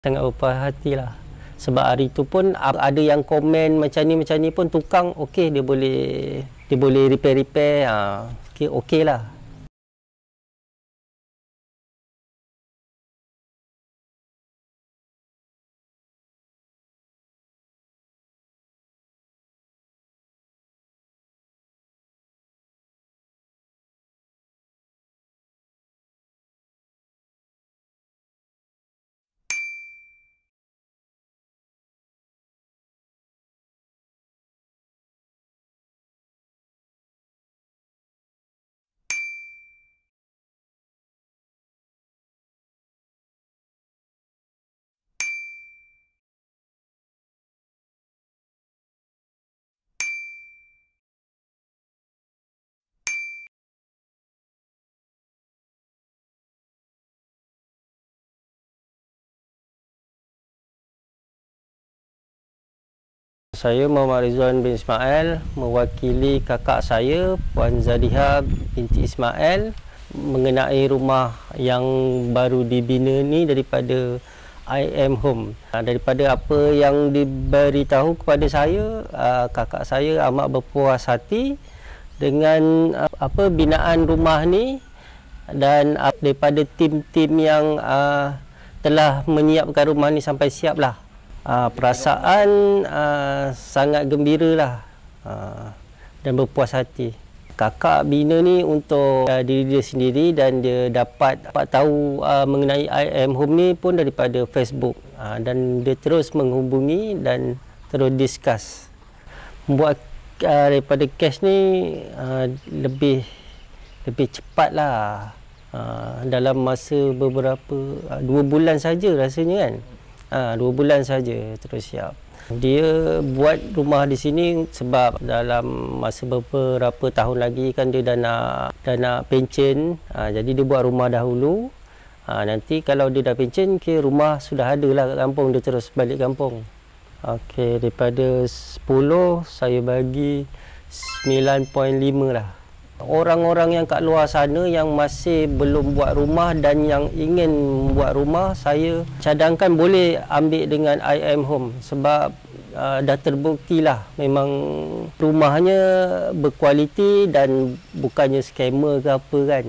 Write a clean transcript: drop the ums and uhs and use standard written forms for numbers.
Sangat berpuas hati lah. Sebab hari tu pun ada yang komen macam ni pun tukang okey, dia boleh repair, okey lah. Saya Muhammad Rizwan bin Ismail mewakili kakak saya Puan Zaliha binti Ismail mengenai rumah yang baru dibina ni daripada IM Home. Daripada apa yang diberitahu kepada saya, kakak saya amat berpuas hati dengan binaan rumah ni, dan daripada tim-tim yang telah menyiapkan rumah ni sampai siap lah. Perasaan sangat gembira lah, dan berpuas hati. Kakak bina ni untuk diri dia sendiri, dan dia dapat tahu mengenai IM Home ni pun daripada Facebook, dan dia terus menghubungi dan terus discuss. Membuat daripada cash ni lebih cepat lah, dalam masa beberapa 2 bulan saja rasanya kan. 2 bulan saja terus siap. Dia buat rumah di sini sebab dalam masa beberapa tahun lagi kan dia dah nak pencen. Jadi dia buat rumah dahulu. Nanti kalau dia dah pencen, rumah sudah ada lah kat kampung, dia terus balik kampung. Okey, daripada 10 saya bagi 9.5 lah. Orang-orang yang kat luar sana yang masih belum buat rumah dan yang ingin buat rumah, saya cadangkan boleh ambil dengan IM Home sebab dah terbukti lah memang rumahnya berkualiti dan bukannya scammer ke apa kan.